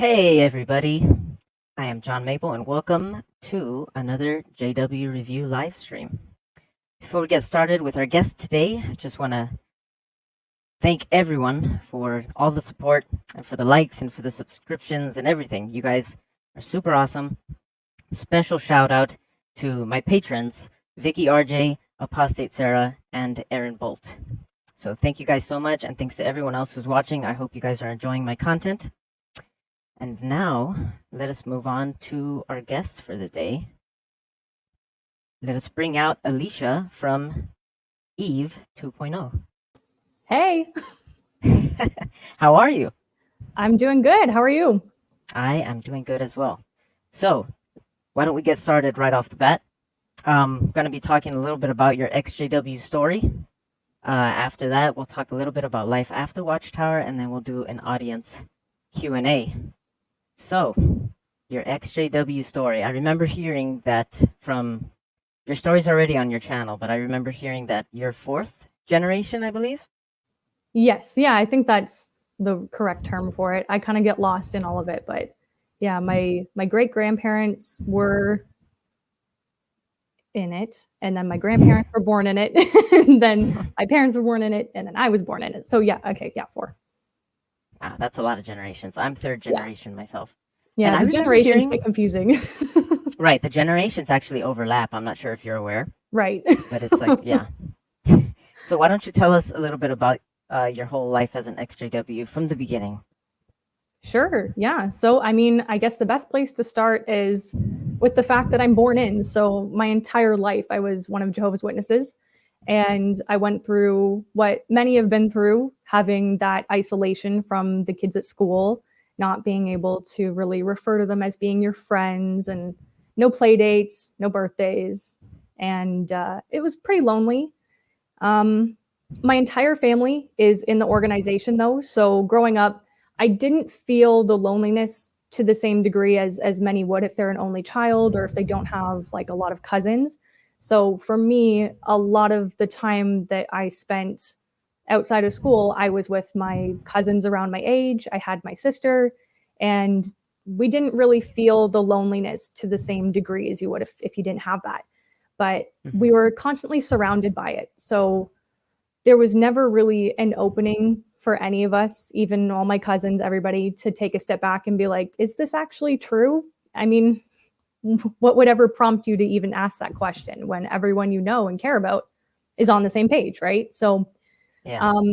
Hey everybody, I am John Maple and welcome to another JW Review live stream. Before we get started with our guest today, I just want to thank everyone for all the support and for the likes and for the subscriptions and everything. You guys are super awesome. Special shout out to my patrons, Vicky RJ, Apostate Sarah, and Aaron Bolt. So thank you guys so much, and thanks to everyone else who's watching. I hope you guys are enjoying my content. And now, let us move on to our guest for the day. Let us bring out Alicia from Eve 2.0. Hey, How are you? I'm doing good. How are you? I am doing good as well. So, why don't we get started right off the bat? I'm going to be talking a little bit about your ExJW story. After that, we'll talk a little bit about life after Watchtower, and then we'll do an audience Q&A. So, your ExJW story. I remember hearing that from your story's already on your channel, but I remember hearing that you're fourth generation, I believe. Yes, yeah, I think that's the correct term for it. I kind of get lost in all of it, but yeah, my great grandparents were in it, and then my grandparents were born in it, and then my parents were born in it, and then I was born in it. So yeah, okay, yeah, four. That's a lot of generations. I'm third Yeah, generation myself. And yeah, I the remember generations get hearing, confusing. right, the generations actually overlap. I'm not sure if you're aware, Right. but it's like, yeah. So why don't you tell us a little bit about your whole life as an XJW from the beginning? Sure. Yeah. So, I mean, I guess the best place to start is with the fact that I'm born in. So, my entire life, I was one of Jehovah's Witnesses. And I went through what many have been through, having that isolation from the kids at school, not being able to really refer to them as being your friends, and no play dates, no birthdays. And it was pretty lonely. Um, my entire family is in the organization, though. So growing up, I didn't feel the loneliness to the same degree as many would if they're an only child or if they don't have like a lot of cousins. So for me, a lot of the time that I spent outside of school, I was with my cousins around my age. I had my sister, and we didn't really feel the loneliness to the same degree as you would if you didn't have that. But we were constantly surrounded by it. So there was never really an opening for any of us, even all my cousins, everybody, to take a step back and be like, is this actually true? I mean, what would ever prompt you to even ask that question when everyone you know and care about is on the same page, right? So, Yeah. um,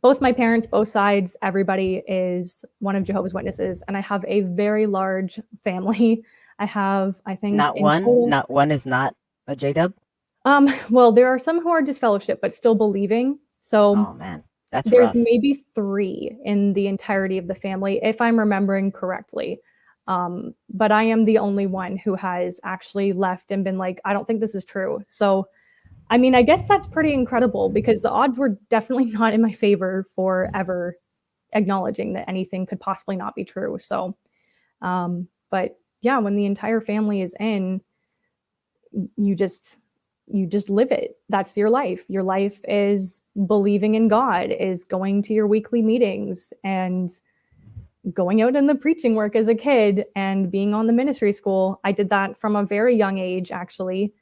both my parents, both sides, everybody is one of Jehovah's Witnesses, and I have a very large family. I have, I think, Not in one, total. not one is not a JW. Well, there are some who are disfellowship but still believing. So Oh man, that's there's rough. maybe three in the entirety of the family, if I'm remembering correctly. But I am the only one who has actually left and been like, I don't think this is true. So, I mean, I guess that's pretty incredible because the odds were definitely not in my favor for ever acknowledging that anything could possibly not be true. So, but yeah, when the entire family is in, you just you just live it. That's your life. Your life is believing in God, is going to your weekly meetings and going out in the preaching work as a kid and being on the ministry school. I did that from a very young age, actually.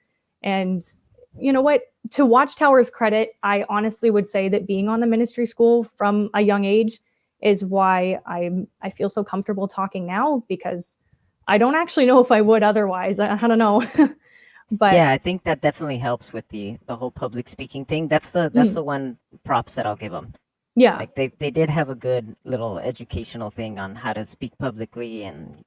And you know what? To Watchtower's credit, I honestly would say that being on the ministry school from a young age is why I feel so comfortable talking now, because I don't actually know if I would otherwise. I don't know. But Yeah, I think that definitely helps with the whole public speaking thing. That's the one props that I'll give them. yeah, Like they did have a good little educational thing on how to speak publicly and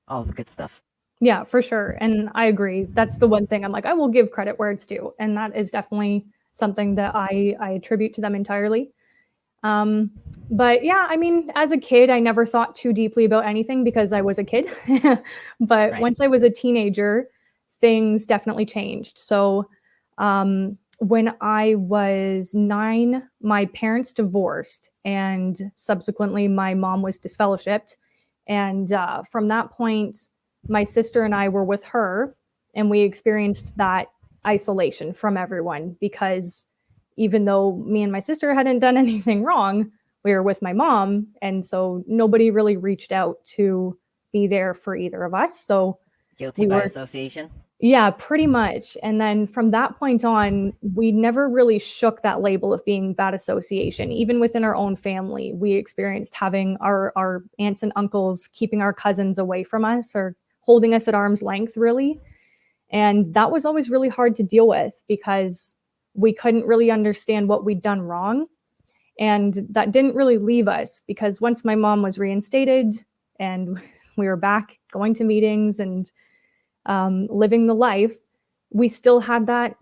all the good stuff. yeah, for sure. And I agree. That's the one thing I'm like, I will give credit where it's due. And that is definitely something that I attribute to them entirely. Um, but yeah, I mean, as a kid, I never thought too deeply about anything because I was a kid. But Right. once I was a teenager, things definitely changed. So when I was 9, my parents divorced, and subsequently, my mom was disfellowshipped. And from that point, my sister and I were with her, and we experienced that isolation from everyone because even though me and my sister hadn't done anything wrong, we were with my mom. And so nobody really reached out to be there for either of us. So Guilty we by were, association. yeah, pretty much. And then from that point on, we never really shook that label of being bad association. Even within our own family, we experienced having our aunts and uncles keeping our cousins away from us or holding us at arm's length, really. And that was always really hard to deal with because we couldn't really understand what we'd done wrong. And that didn't really leave us because once my mom was reinstated and we were back going to meetings and living the life, we still had that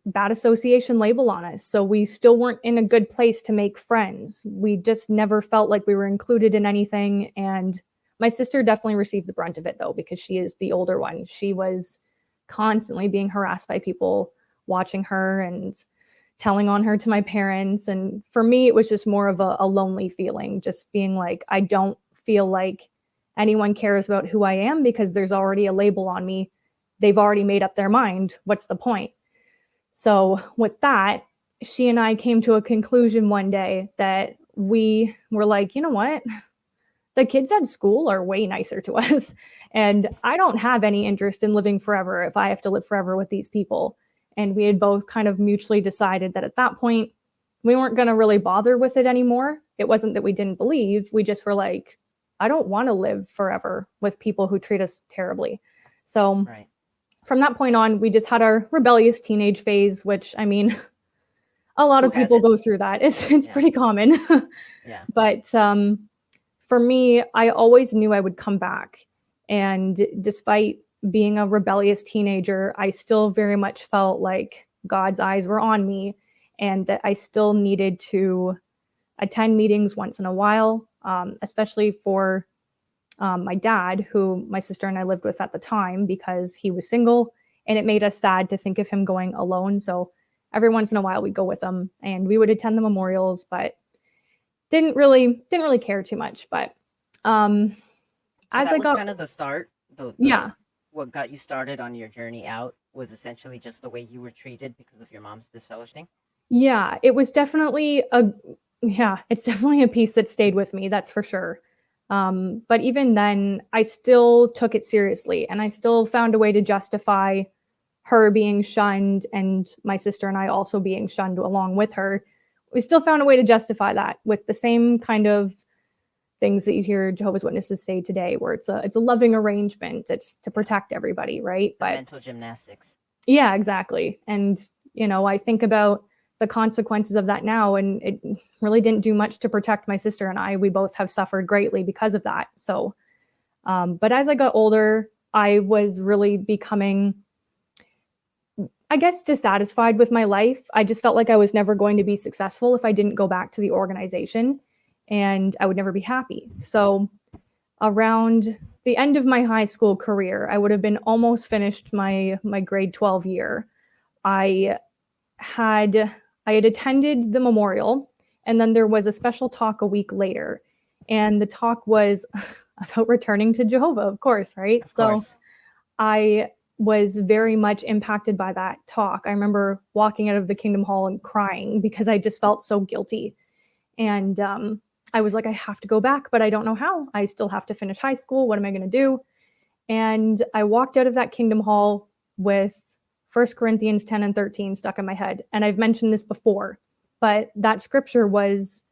bad association label on us. So we still weren't in a good place to make friends. We just never felt like we were included in anything. And my sister definitely received the brunt of it, though, because she is the older one. She was constantly being harassed by people watching her and telling on her to my parents. And for me, it was just more of a lonely feeling, just being like, I don't feel like anyone cares about who I am because there's already a label on me. They've already made up their mind. What's the point? So with that, she and I came to a conclusion one day that we were like, you know what? The kids at school are way nicer to us. And I don't have any interest in living forever if I have to live forever with these people. And we had both kind of mutually decided that at that point, we weren't going to really bother with it anymore. It wasn't that we didn't believe. We just were like, I don't want to live forever with people who treat us terribly. So Right. from that point on, we just had our rebellious teenage phase, which, I mean, a lot Who of people hasn't? go through that. It's Yeah. pretty common. Yeah. But for me, I always knew I would come back. And despite being a rebellious teenager, I still very much felt like God's eyes were on me and that I still needed to attend meetings once in a while, especially for my dad, who my sister and I lived with at the time because he was single, and it made us sad to think of him going alone. So every once in a while we'd go with him and we would attend the memorials, but didn't really care too much. But So as that I was got, kind of the start. yeah, What got you started on your journey out was essentially just the way you were treated because of your mom's disfellowshipping. yeah, it was definitely yeah, it's definitely a piece that stayed with me, that's for sure. But even then, I still took it seriously and I still found a way to justify her being shunned and my sister and I also being shunned along with her. We still found a way to justify that with the same kind of things that you hear Jehovah's Witnesses say today, where it's a loving arrangement. It's to protect everybody, right? The But mental gymnastics. yeah, exactly. And I think about the consequences of that now, and it really didn't do much to protect my sister and I. We both have suffered greatly because of that. So, but as I got older, I was really becoming, I guess, dissatisfied with my life. I just felt like I was never going to be successful if I didn't go back to the organization, and I would never be happy. So, around the end of my high school career, I would have been almost finished my grade 12 year. I had I had attended the memorial, and then there was a special talk a week later, and the talk was about returning to Jehovah, of course, right? Of So course. I was very much impacted by that talk. I remember walking out of the Kingdom Hall and crying because I just felt so guilty. And I was like, I have to go back, but I don't know how. I still have to finish high school. What am I going to do? And I walked out of that Kingdom Hall with 1 Corinthians 10 and 13 stuck in my head. And I've mentioned this before, but that scripture was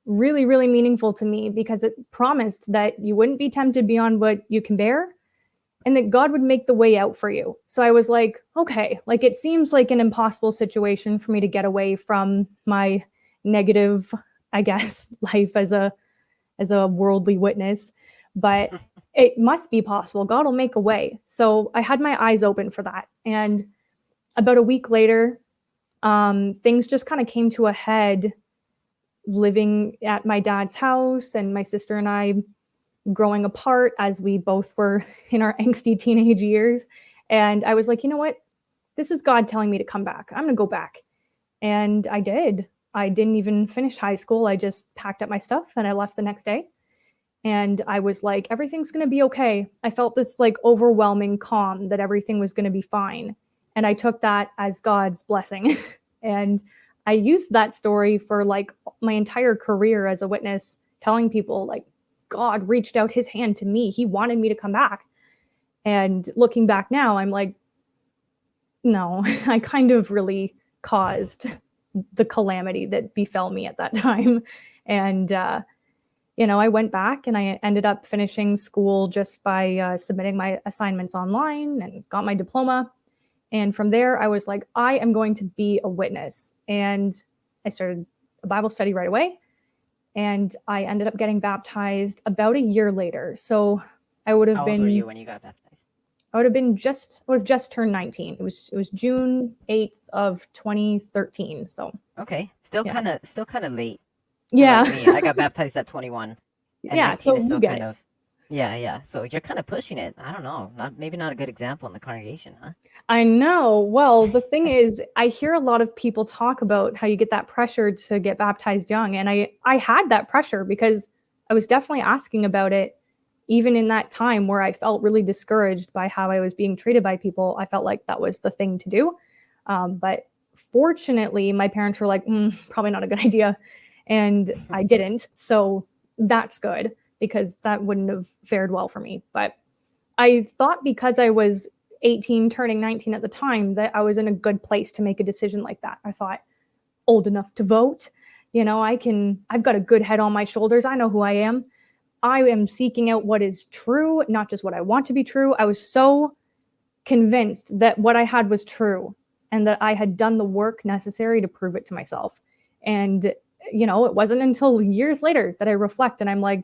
really, really meaningful to me because it promised that you wouldn't be tempted beyond what you can bear and that God would make the way out for you. So I was like, okay, like it seems like an impossible situation for me to get away from my negative, I guess, life as a worldly witness, but it must be possible. God will make a way. So I had my eyes open for that. And about a week later, things just kind of came to a head living at my dad's house and my sister and I growing apart as we both were in our angsty teenage years. And I was like, you know what? This is God telling me to come back. I'm going to go back. And I did. I didn't even finish high school. I just packed up my stuff and I left the next day. And I was like, everything's going to be okay. I felt this like overwhelming calm that everything was going to be fine. And I took that as God's blessing. And I used that story for like my entire career as a witness, telling people like God reached out his hand to me. He wanted me to come back. And looking back now, I'm like, no, I kind of really caused the calamity that befell me at that time. And, I went back and I ended up finishing school just by submitting my assignments online and got my diploma. And from there, I was like, I am going to be a witness. And I started a Bible study right away. And I ended up getting baptized about a year later. So I would have How been. old were you when you got baptized? I would have just turned 19. It was June 8th of 2013. So Okay, still yeah. kind of late. Yeah. Like me, I got baptized at 21, and Yeah, 19 so is you still get kind it. of, yeah. So you're kind of pushing it. I don't know, maybe not a good example in the congregation, huh? I know. Well, the thing is, I hear a lot of people talk about how you get that pressure to get baptized young. And I had that pressure because I was definitely asking about it. Even in that time where I felt really discouraged by how I was being treated by people, I felt like that was the thing to do. But fortunately, my parents were like, probably not a good idea. And I didn't. So that's good because that wouldn't have fared well for me. But I thought because I was 18, turning 19 at the time, that I was in a good place to make a decision like that. I thought, old enough to vote, I've got a good head on my shoulders. I know who I am. I am seeking out what is true, not just what I want to be true. I was so convinced that what I had was true and that I had done the work necessary to prove it to myself. And, it wasn't until years later that I reflect and I'm like,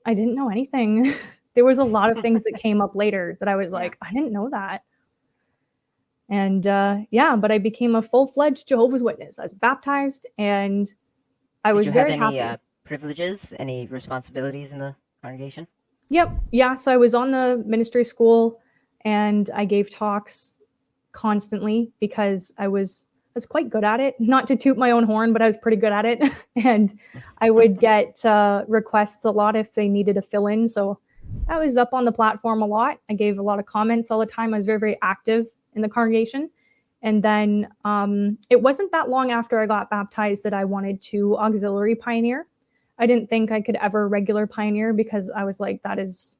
I didn't know anything. There was a lot of things that came up later that I was Yeah. like, I didn't know that. And but I became a full-fledged Jehovah's Witness. I was baptized and I Did was you have very any happy. privileges, any responsibilities in the congregation? Yep. Yeah. So I was on the ministry school and I gave talks constantly because I was quite good at it. Not to toot my own horn, but I was pretty good at it. And I would get requests a lot if they needed a fill in. So I was up on the platform a lot. I gave a lot of comments all the time. I was very, very active in the congregation. And then it wasn't that long after I got baptized that I wanted to auxiliary pioneer. I didn't think I could ever regular pioneer because I was like, that is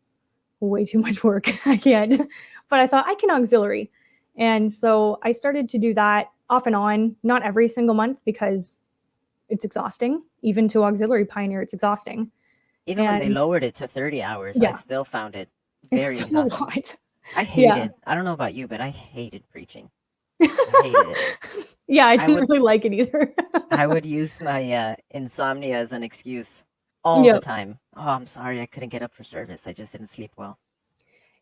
way too much work. I can't. But I thought I can auxiliary. And so I started to do that off and on, not every single month because it's exhausting. Even to auxiliary pioneer, it's exhausting. Even when they And lowered it to 30 hours, I yeah, still found it it's very still a exhausting. lot. I Yeah. don't know about you, but I hated preaching. I hated it. Yeah, I I didn't would really like it either. I would use my insomnia as an excuse all the Yep. time. Oh, I'm sorry, I couldn't get up for service. I just didn't sleep well.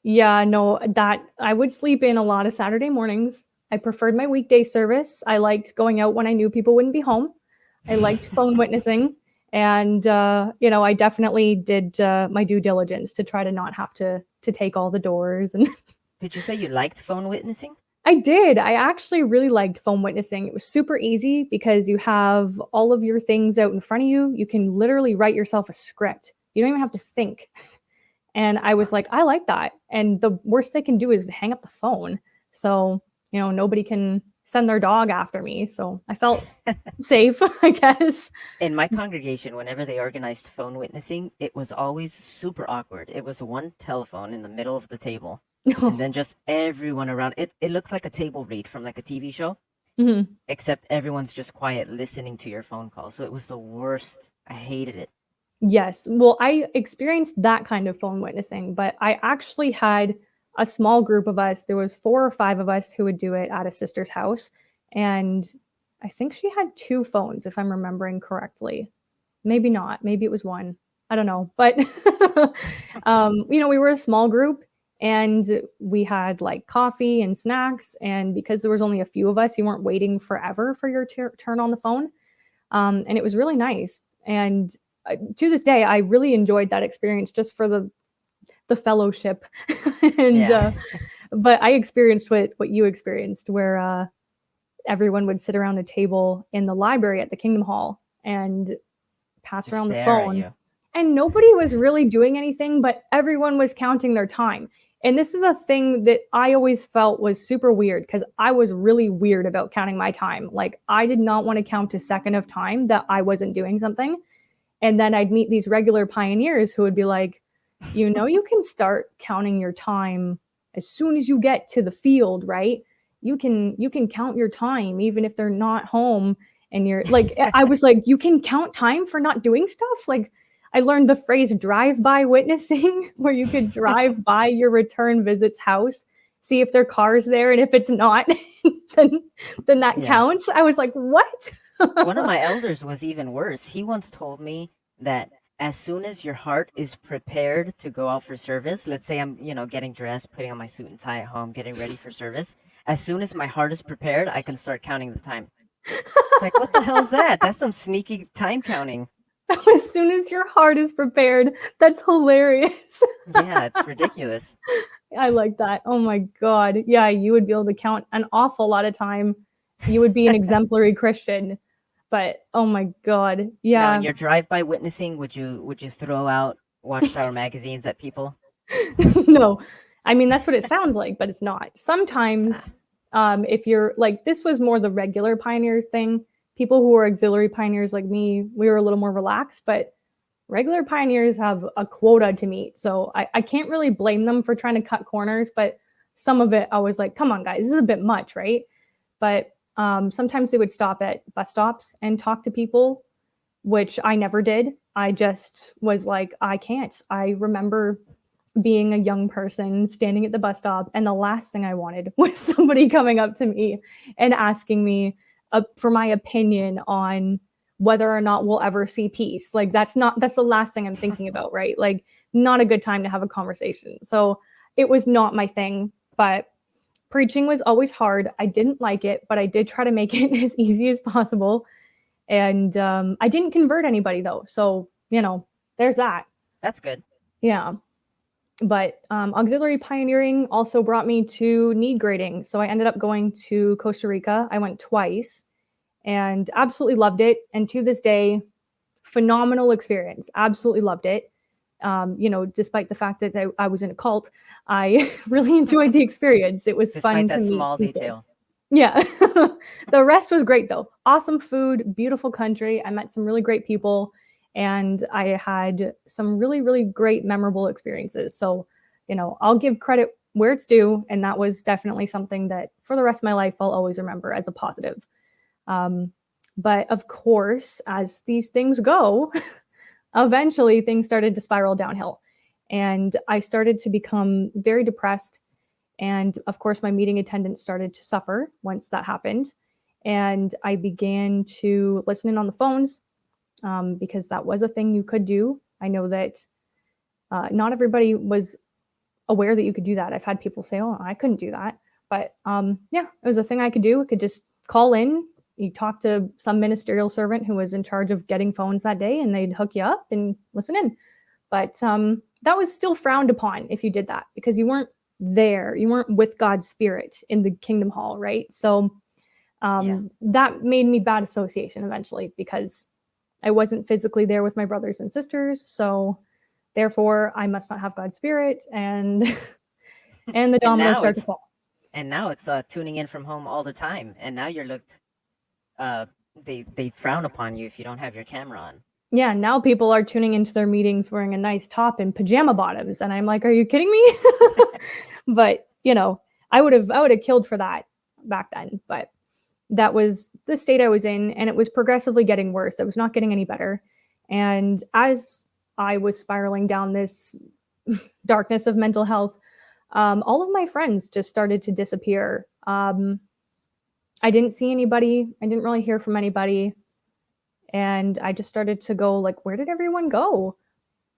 Yeah, no, that I would sleep in a lot of Saturday mornings. I preferred my weekday service. I liked going out when I knew people wouldn't be home. I liked phone witnessing. And I definitely did my due diligence to try to not have to take all the doors. And Did you say you liked phone witnessing? I did. I actually really liked phone witnessing. It was super easy because you have all of your things out in front of you. You can literally write yourself a script. You don't even have to think. And I was Huh. like, I like that. And the worst they can do is hang up the phone. So, nobody can send their dog after me. So I felt safe, I guess. In my congregation, whenever they organized phone witnessing, it was always super awkward. It was one telephone in the middle of the table, and then just everyone around. It looked like a table read from like a TV show, Mhm. except everyone's just quiet listening to your phone call. So it was the worst. I hated it. Yes. Well, I experienced that kind of phone witnessing, but I actually had a small group of us. There was 4 or 5 of us who would do it at a sister's house. And I think she had 2 phones, if I'm remembering correctly. Maybe not. Maybe it was 1. I don't know. But, we were a small group and we had like coffee and snacks. And because there was only a few of us, you weren't waiting forever for your turn on the phone. And it was really nice. And to this day, I really enjoyed that experience just for the fellowship. And Yeah, but I experienced what you experienced, where everyone would sit around a table in the library at the Kingdom Hall and pass just around the stare at phone. you. And nobody was really doing anything, but everyone was counting their time. And this is a thing that I always felt was super weird because I was really weird about counting my time. Like, I did not want to count a second of time that I wasn't doing something. And then I'd meet these regular pioneers who would be like, you can start counting your time as soon as you get to the field, right? You can count your time even if they're not home. And you're like, I was like, you can count time for not doing stuff. Like, I learned the phrase drive-by witnessing, where you could drive by your return visit's house, see if their car's there, and if it's not, then that Yeah. counts. I was like, what? One of my elders was even worse. He once told me that as soon as your heart is prepared to go out for service, let's say I'm, getting dressed, putting on my suit and tie at home, getting ready for service. As soon as my heart is prepared, I can start counting the time. It's like, what the hell is that? That's some sneaky time counting. As soon as your heart is prepared. That's hilarious. Yeah, it's ridiculous. I like that. Oh my God. Yeah, you would be able to count an awful lot of time. You would be an exemplary Christian. But oh my God. Now, Yeah. in your drive-by witnessing, would you throw out Watchtower magazines at people? No. I mean, that's what it sounds like, but it's not. Sometimes, if you're like, this was more the regular pioneers thing. People who are auxiliary pioneers like me, we were a little more relaxed, but regular pioneers have a quota to meet. So I can't really blame them for trying to cut corners, but some of it I was like, come on, guys, this is a bit much, right? But sometimes they would stop at bus stops and talk to people, which I never did. I just was like, I can't. I remember being a young person standing at the bus stop, and the last thing I wanted was somebody coming up to me and asking me for my opinion on whether or not we'll ever see peace. Like, that's the last thing I'm thinking about, right? Like, not a good time to have a conversation. So it was not my thing, but preaching was always hard. I didn't like it, but I did try to make it as easy as possible. And I didn't convert anybody though. So, there's that. That's good. Yeah. But auxiliary pioneering also brought me to need grading. So I ended up going to Costa Rica. I went twice and absolutely loved it. And to this day, phenomenal experience. Absolutely loved it. Despite the fact that I was in a cult, I really enjoyed the experience. It was fun to meet small people. detail. Yeah. The rest was great though. Awesome food, beautiful country. I met some really great people, and I had some really, really great memorable experiences. So, I'll give credit where it's due. And that was definitely something that for the rest of my life, I'll always remember as a positive. But of course, as these things go, eventually things started to spiral downhill. And I started to become very depressed. And of course, my meeting attendance started to suffer once that happened. And I began to listen in on the phones because that was a thing you could do. I know that not everybody was aware that you could do that. I've had people say, oh, I couldn't do that. But yeah, it was a thing I could do. I could just call in. You talk to some ministerial servant who was in charge of getting phones that day, and they'd hook you up and listen in. But that was still frowned upon if you did that, because you weren't there. You weren't with God's Spirit in the Kingdom Hall, right? So that made me bad association eventually, because I wasn't physically there with my brothers and sisters. So therefore, I must not have God's Spirit, and the dominoes start to fall. And now it's tuning in from home all the time. And now you're looked, they frown upon you if you don't have your camera on. Yeah, now people are tuning into their meetings wearing a nice top and pajama bottoms, and I'm like, are you kidding me? But I would have killed for that back then. But that was the state I was in, and it was progressively getting worse. It was not getting any better. And as I was spiraling down this darkness of mental health, all of my friends just started to disappear. I didn't see anybody. I didn't really hear from anybody. And I just started to go like, where did everyone go?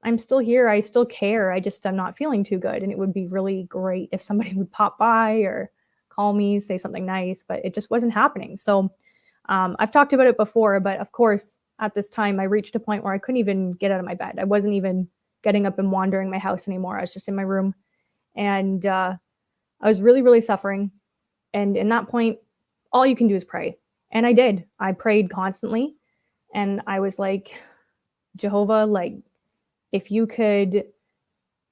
I'm still here. I still care. I'm not feeling too good. And it would be really great if somebody would pop by or call me, say something nice, but it just wasn't happening. So I've talked about it before, but of course, at this time, I reached a point where I couldn't even get out of my bed. I wasn't even getting up and wandering my house anymore. I was just in my room. And I was really, really suffering. And in that point, all you can do is pray. And I did. I prayed constantly. And I was like, Jehovah, like, if you could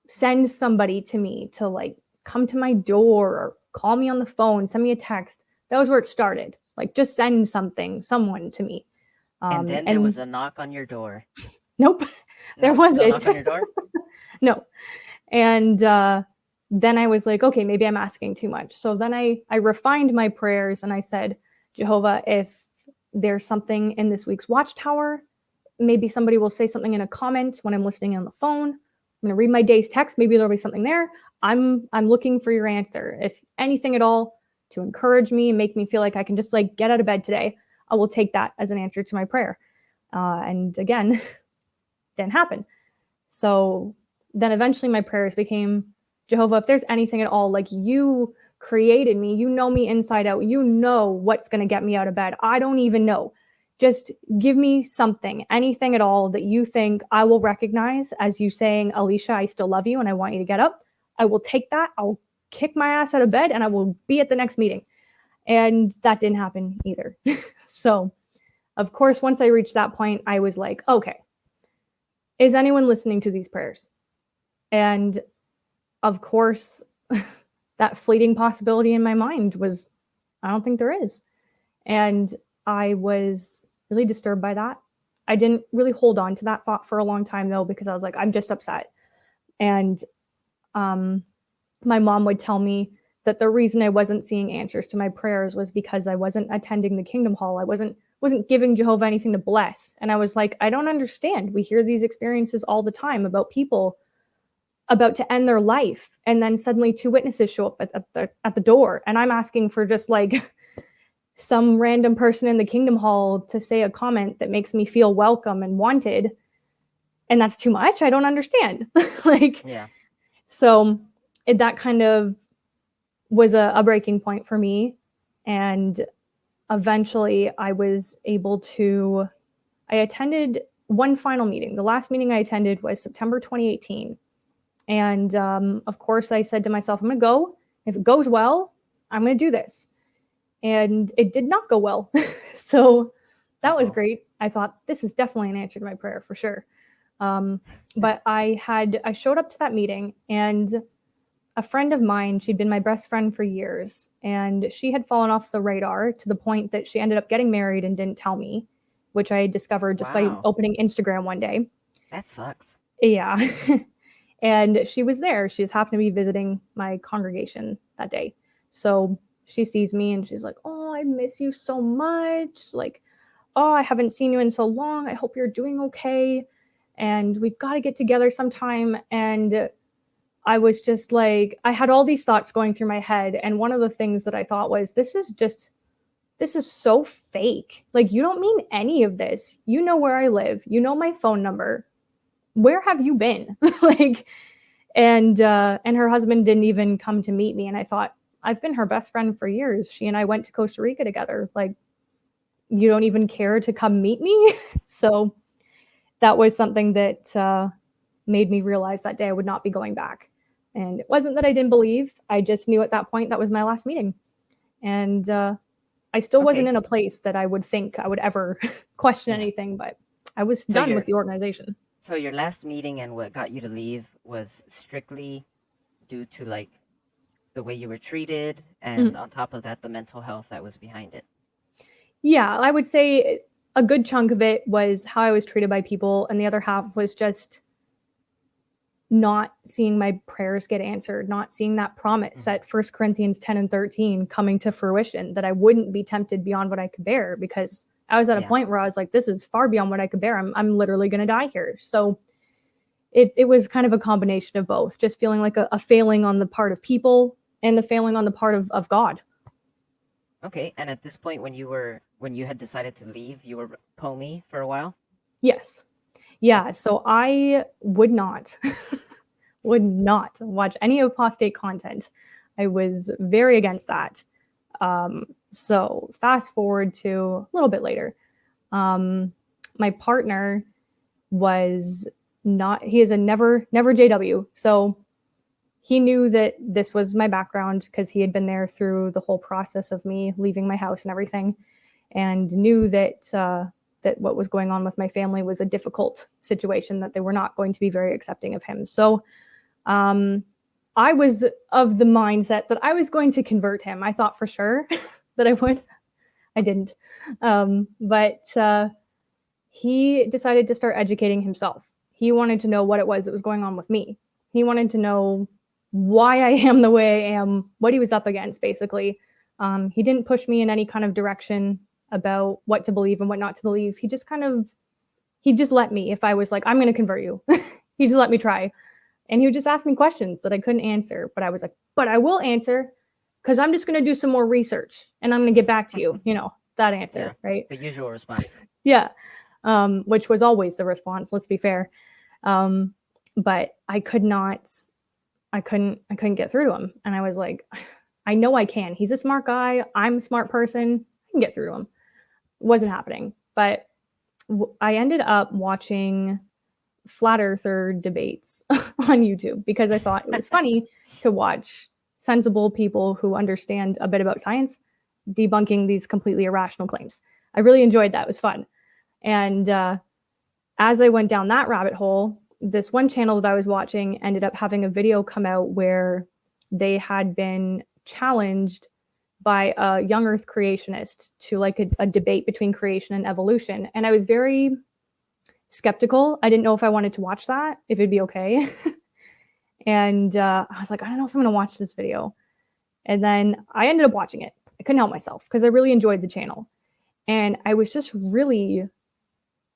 send somebody to me to like come to my door or call me on the phone, send me a text. That was where it started. Like, just send someone to me. And then there was a knock on your door. Nope, there No, wasn't. no knock on your door. No. And then I was like, okay, maybe I'm asking too much. So then I refined my prayers and I said, Jehovah, if there's something in this week's Watchtower, maybe somebody will say something in a comment when I'm listening on the phone. I'm going to read my day's text. Maybe there'll be something there. I'm looking for your answer. If anything at all to encourage me and make me feel like I can just like get out of bed today, I will take that as an answer to my prayer. And again, didn't happen. So then eventually my prayers became, Jehovah, if there's anything at all, like you created me, you know me inside out, you know what's going to get me out of bed. I don't even know. Just give me something, anything at all that you think I will recognize as you saying, Alicia, I still love you and I want you to get up. I will take that. I'll kick my ass out of bed and I will be at the next meeting. And that didn't happen either. So, of course, once I reached that point, I was like, okay, is anyone listening to these prayers? And of course, that fleeting possibility in my mind was, I don't think there is. And I was really disturbed by that. I didn't really hold on to that thought for a long time, though, because I was like, I'm just upset. And my mom would tell me that the reason I wasn't seeing answers to my prayers was because I wasn't attending the Kingdom Hall. I wasn't giving Jehovah anything to bless. And I was like, I don't understand. We hear these experiences all the time about people about to end their life, and then suddenly two witnesses show up at the door, and I'm asking for just like some random person in the Kingdom Hall to say a comment that makes me feel welcome and wanted, and that's too much. I don't understand. Like, Yeah. So that kind of was a breaking point for me, and eventually I was able to. I attended one final meeting. The last meeting I attended was September 2018. And of course, I said to myself, I'm going to go. If it goes well, I'm going to do this. And it did not go well. So that was great. I thought, this is definitely an answer to my prayer for sure. But I showed up to that meeting, and a friend of mine, she'd been my best friend for years, and she had fallen off the radar to the point that she ended up getting married and didn't tell me, which I discovered just by opening Instagram one day. That sucks. Yeah. And she was there. She just happened to be visiting my congregation that day. So she sees me and she's like, oh, I miss you so much. Like, oh, I haven't seen you in so long. I hope you're doing okay. And we've got to get together sometime. And I was just like, I had all these thoughts going through my head. And one of the things that I thought was, this is so fake. Like, you don't mean any of this. You know where I live. You know my phone number. Where have you been? Like, and her husband didn't even come to meet me. And I thought, I've been her best friend for years. She and I went to Costa Rica together. Like, you don't even care to come meet me? So that was something that made me realize that day I would not be going back. And it wasn't that I didn't believe. I just knew at that point that was my last meeting. And I still wasn't in a place that I would think I would ever question anything, but I was done with the organization. So your last meeting and what got you to leave was strictly due to like the way you were treated, and on top of that, the mental health that was behind it. Yeah, I would say a good chunk of it was how I was treated by people, and the other half was just not seeing my prayers get answered, not seeing that promise at 1 Corinthians 10 and 13 coming to fruition, that I wouldn't be tempted beyond what I could bear, because I was at a point where I was like, this is far beyond what I could bear. I'm literally going to die here. So it was kind of a combination of both, just feeling like a failing on the part of people and the failing on the part of God. Okay. And at this point, when you had decided to leave, you were POMI for a while? Yes. Yeah. So I would not watch any apostate content. I was very against that. So fast forward to a little bit later. My partner was not, he is a never JW. So he knew that this was my background because he had been there through the whole process of me leaving my house and everything, and knew that that what was going on with my family was a difficult situation, that they were not going to be very accepting of him. So I was of the mindset that I was going to convert him. I thought for sure that I would. I didn't. But he decided to start educating himself. He wanted to know what it was that was going on with me. He wanted to know why I am the way I am, what he was up against, basically. He didn't push me in any kind of direction about what to believe and what not to believe. He just let me, if I was like, I'm going to convert you, he just let me try. And he would just ask me questions that I couldn't answer. But I was like, but I will answer because I'm just going to do some more research and I'm going to get back to you. That answer, right? The usual response. Yeah. Which was always the response, let's be fair. But I couldn't get through to him. And I was like, I know I can. He's a smart guy. I'm a smart person. I can get through to him. It wasn't happening. But I ended up watching flat earther debates on YouTube because I thought it was funny to watch sensible people who understand a bit about science debunking these completely irrational claims. I really enjoyed that. It was fun. And as I went down that rabbit hole, this one channel that I was watching ended up having a video come out where they had been challenged by a young earth creationist to like a debate between creation and evolution. And I was very skeptical. I didn't know if I wanted to watch that, if it'd be okay. And I was like, I don't know if I'm going to watch this video. And then I ended up watching it. I couldn't help myself because I really enjoyed the channel. And I was just really,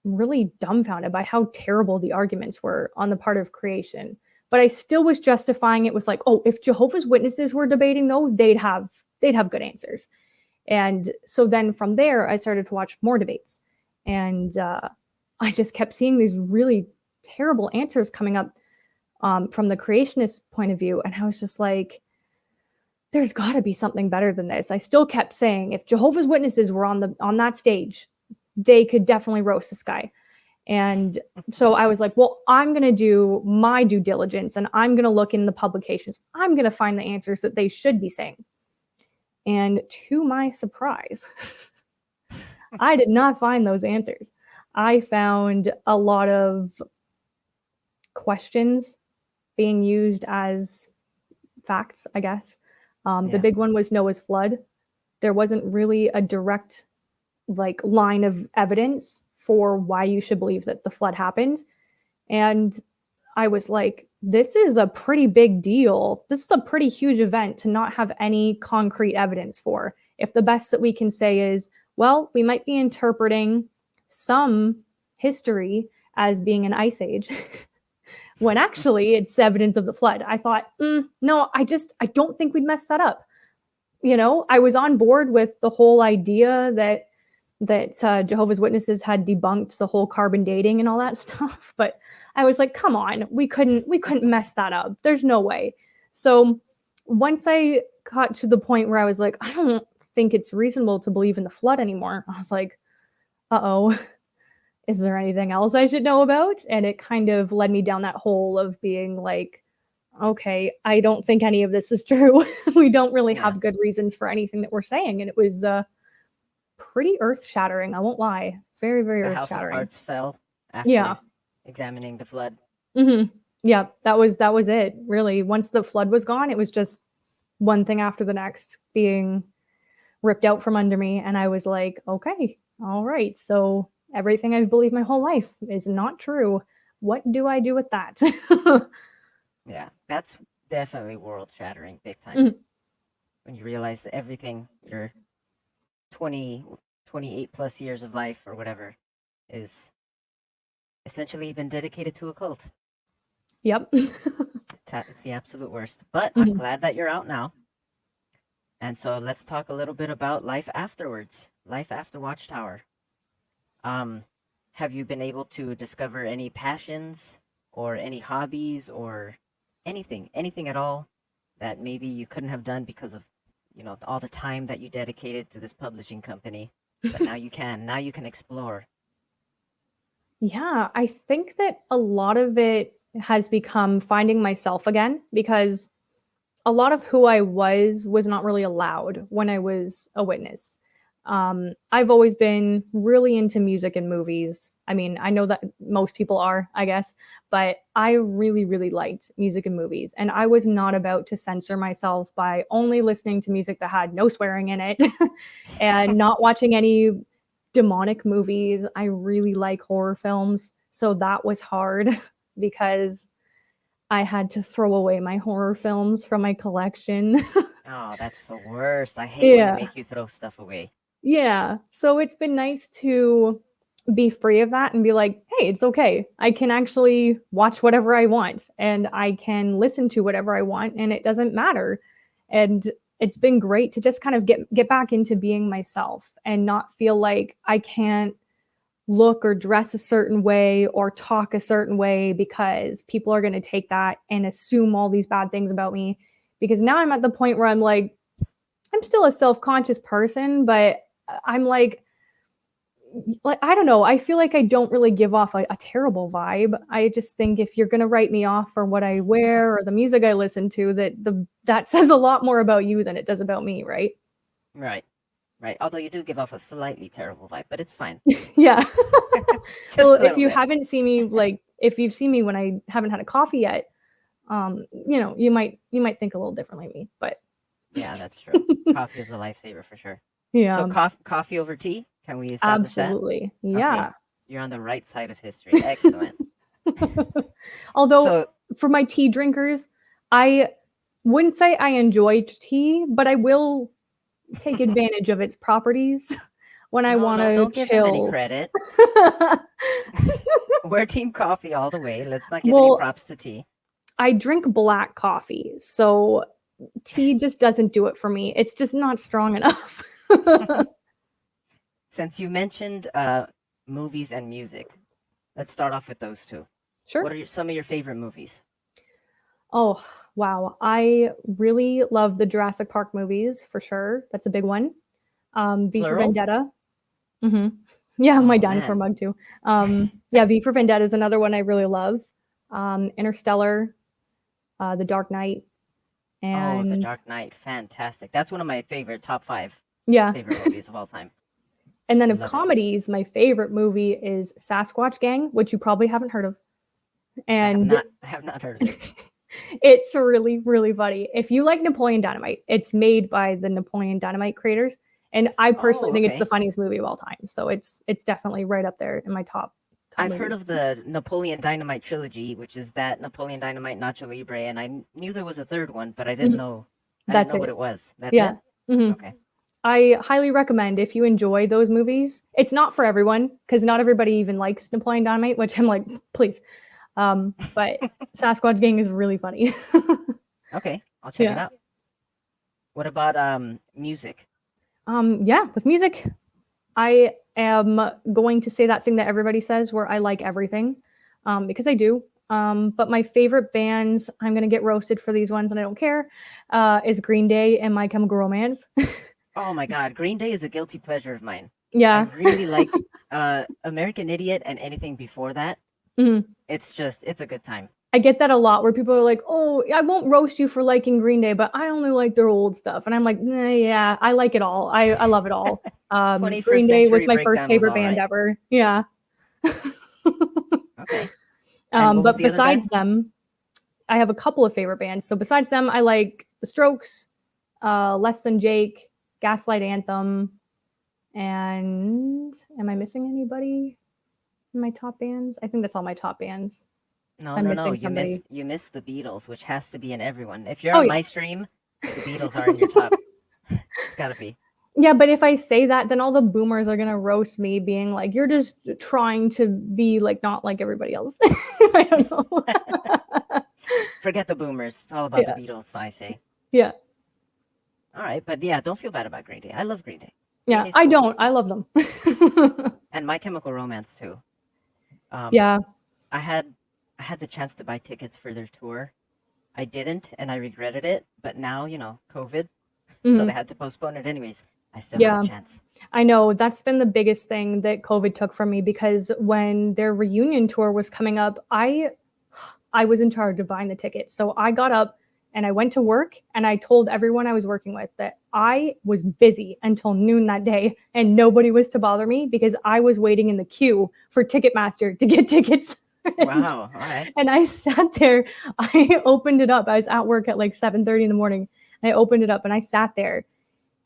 really dumbfounded by how terrible the arguments were on the part of creation. But I still was justifying it with like, oh, if Jehovah's Witnesses were debating though, they'd have good answers. And so then from there, I started to watch more debates. And I just kept seeing these really terrible answers coming up from the creationist point of view. And I was just like, there's got to be something better than this. I still kept saying, if Jehovah's Witnesses were on that stage, they could definitely roast this guy. And so I was like, well, I'm going to do my due diligence and I'm going to look in the publications. I'm going to find the answers that they should be saying. And to my surprise, I did not find those answers. I found a lot of questions being used as facts, I guess. The big one was Noah's flood. There wasn't really a direct line of evidence for why you should believe that the flood happened. And I was like, this is a pretty big deal. This is a pretty huge event to not have any concrete evidence for. If the best that we can say is, well, we might be interpreting some history as being an ice age, when actually it's evidence of the flood. I thought, no, I don't think we'd mess that up. I was on board with the whole idea that Jehovah's Witnesses had debunked the whole carbon dating and all that stuff. But I was like, come on, we couldn't mess that up. There's no way. So once I got to the point where I was like, I don't think it's reasonable to believe in the flood anymore, I was like, uh-oh, is there anything else I should know about? And it kind of led me down that hole of being like, okay, I don't think any of this is true. We don't really have good reasons for anything that we're saying. And it was pretty earth-shattering, I won't lie. Very, very earth-shattering. The house of cards fell after examining the flood. Mm-hmm. Yeah, that was it, really. Once the flood was gone, it was just one thing after the next being ripped out from under me. And I was like, okay, all right. So everything I've believed my whole life is not true. What do I do with that? Yeah, that's definitely world-shattering, big time. Mm-hmm. When you realize that everything, your 28 plus years of life or whatever, is essentially been dedicated to a cult. Yep. It's the absolute worst. But I'm glad that you're out now. And so let's talk a little bit about life afterwards, life after Watchtower. Have you been able to discover any passions or any hobbies or anything at all that maybe you couldn't have done because of, all the time that you dedicated to this publishing company, but now you can explore? Yeah, I think that a lot of it has become finding myself again, because a lot of who I was not really allowed when I was a witness. I've always been really into music and movies. I mean, I know that most people are, I guess, but I really, really liked music and movies. And I was not about to censor myself by only listening to music that had no swearing in it and not watching any demonic movies. I really like horror films. So that was hard because I had to throw away my horror films from my collection. Oh, that's the worst. I hate when they Yeah. make you throw stuff away. Yeah. So it's been nice to be free of that and be like, hey, it's okay. I can actually watch whatever I want and I can listen to whatever I want and it doesn't matter. And it's been great to just kind of get back into being myself and not feel like I can't look or dress a certain way or talk a certain way because people are going to take that and assume all these bad things about me. Because now I'm at the point where I'm like, I'm still a self-conscious person, but I'm like I don't know. I feel like I don't really give off a terrible vibe. I just think if you're gonna write me off for what I wear or the music I listen to, that says a lot more about you than it does about me, right? Right. Right. Although you do give off a slightly terrible vibe, but it's fine. Yeah. Just Well, a if little you bit. haven't seen me, like if you've seen me when I haven't had a coffee yet, you might think a little differently of me. But Yeah, that's true. Coffee is a lifesaver for sure. So yeah, coffee over tea? Can we establish that? absolutely. Okay. Yeah. You're on the right side of history. Excellent. Although So, for my tea drinkers, I wouldn't say I enjoy tea, but I will take advantage of its properties when I no, want no, to don't give him any chill. credit. We're team coffee all the way. Let's not give any Well, props to tea. I drink black coffee, so tea just doesn't do it for me. It's just not strong enough. Since you mentioned movies and music, let's start off with those two. Sure. What are some of your favorite movies? Oh, wow. I really love the Jurassic Park movies for sure. That's a big one. V for Plural? Vendetta. Hmm. Yeah, my Oh dinosaur man. mug too. Yeah, V for Vendetta is another one I really love. Interstellar, The Dark Knight, Oh, The and Dark Knight. Fantastic. That's one of my favorite top 5 yeah. favorite movies of all time. And then of Love it. comedies, my favorite movie is Sasquatch Gang, which you probably haven't heard of. And I have not heard of it. it's really, really funny. If you like Napoleon Dynamite, it's made by the Napoleon Dynamite creators. And I personally Oh, think it's the okay. funniest movie of all time. So it's definitely right up there in my top I've heard movies. of the Napoleon Dynamite trilogy, which is that Napoleon Dynamite Nacho Libre, and knew there was a third one, but Mhm. I didn't That's know what it. it was. That's Yeah. it? Hmm. Okay. I highly recommend if you enjoy those movies. It's not for everyone because not everybody even likes Napoleon Dynamite, which I'm like, please. But Sasquatch Gang is really funny. Okay, I'll check it Yeah. out. What about music? Yeah, with music, I am going to say that thing that everybody says where I like everything, because I do. But my favorite bands, I'm gonna get roasted for these ones, and I don't care. Is Green Day and My Chemical Romance. Oh my God, Green Day is a guilty pleasure of mine. I Yeah. really like American Idiot and anything before that. Mhm. It's a good time. I get that a lot where people are like, "Oh, I won't roast you for liking Green Day, but I only like their old stuff." And I'm like, nah, "Yeah, I like it all. I love it all." 21st Green Day was Century my first Breakdown was favorite all band right. ever. Yeah. Okay. And what was But the other besides band? them, I have a couple of favorite bands. So besides them, I like The Strokes, Less Than Jake, Gaslight Anthem, and am I missing anybody in my top bands? I think that's all my top bands. No, I'm no, no. missing somebody. You miss the Beatles, which has to be in everyone. If you're Oh on yeah. my stream, the Beatles are in your top. It's gotta be. Yeah, but if I say that, then all the boomers are gonna roast me, being like, "You're just trying to be like not like everybody else." I don't know. Forget the boomers. It's all about the Yeah, Beatles, I say. yeah, All right, but yeah, don't feel bad about Green Day. I love Green Day. Green yeah. Day's I cool. don't. I love them. And My Chemical Romance too. Um, Yeah. I had I had the chance to buy tickets for their tour. I didn't, and I regretted it. But now, COVID, so they Mhm. had to postpone it anyways. I still have a Yeah. chance. I know that's been the biggest thing that COVID took from me because when their reunion tour was coming up, I was in charge of buying the tickets. So I got up and I went to work and I told everyone I was working with that I was busy until noon that day and nobody was to bother me because I was waiting in the queue for Ticketmaster to get tickets. Wow. All right. And I sat there, I opened it up. I was at work at like 7:30 in the morning. And I opened it up and I sat there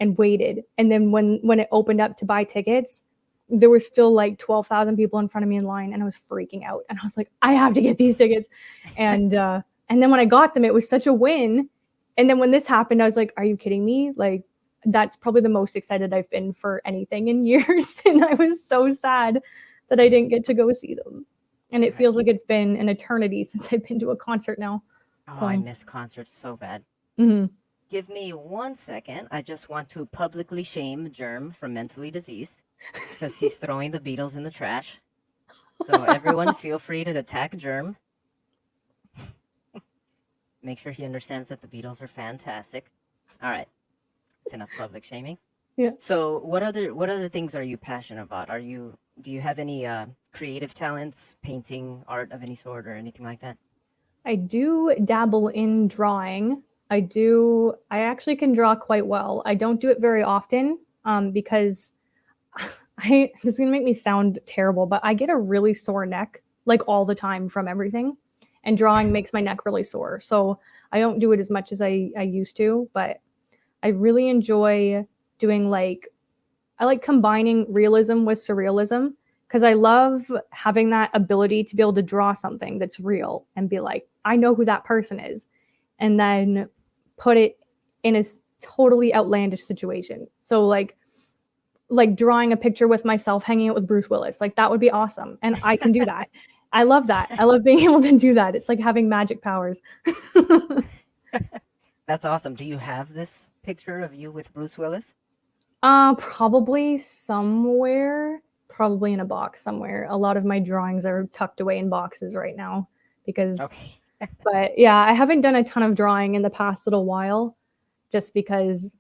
and waited. And then when it opened up to buy tickets, there were still like 12,000 people in front of me in line, and I was freaking out. And I was like, I have to get these tickets. And then when I got them, it was such a win. And then when this happened, I was like, are you kidding me? Like, that's probably the most excited I've been for anything in years. And I was so sad that I didn't get to go see them. And it feels like it's been an eternity since I've been to a concert now. Oh, So. I miss concerts so bad. Mm-hmm. Give me 1 second. I just want to publicly shame Germ from Mentally Diseased because he's throwing the Beatles in the trash. So everyone feel free to attack Germ. Make sure he understands that the Beatles are fantastic. All right. It's enough public shaming. Yeah. So what other things are you passionate about? Do you have any creative talents, painting, art of any sort or anything like that? I do dabble in drawing. I actually can draw quite well. I don't do it very often because this is going to make me sound terrible, but I get a really sore neck like all the time from everything. And drawing makes my neck really sore. So I don't do it as much as I used to, but I really enjoy doing I like combining realism with surrealism because I love having that ability to be able to draw something that's real and be like, I know who that person is, and then put it in a totally outlandish situation. So like drawing a picture with myself hanging out with Bruce Willis, like that would be awesome, and I can do that. I love that. I love being able to do that. It's like having magic powers. That's awesome. Do you have this picture of you with Bruce Willis? Probably somewhere, probably in a box somewhere. A lot of my drawings are tucked away in boxes right now because, Okay. but yeah, I haven't done a ton of drawing in the past little while just because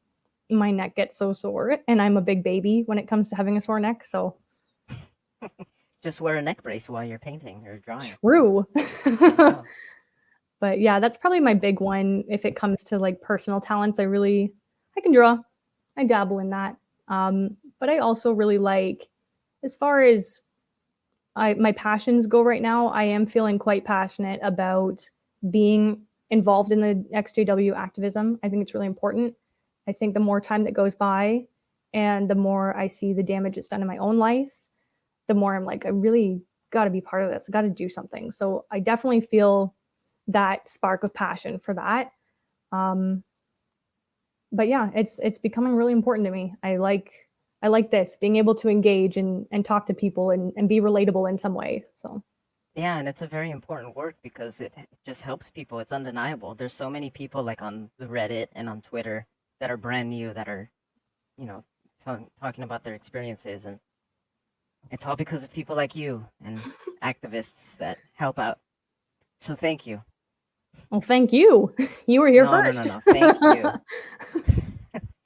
my neck gets so sore and I'm a big baby when it comes to having a sore neck. So Just wear a neck brace while you're painting or drawing. true. But yeah, that's probably my big one. If it comes to like personal talents, I can draw. I dabble in that. But I also really like, as far as my passions go right now, I am feeling quite passionate about being involved in the ExJW activism. I think it's really important. I think the more time that goes by and the more I see the damage it's done in my own life, the more I'm like, I really got to be part of this. I got to do something. So I definitely feel that spark of passion for that. But yeah, it's becoming really important to me. I like this, being able to engage and talk to people and be relatable in some way. So yeah, and it's a very important work because it just helps people. It's undeniable. There's so many people like on the Reddit and on Twitter that are brand new that are, you know, talking about their experiences, and it's all because of people like you and activists that help out. So thank you. well, thank you. You were here No, first. no. Thank you.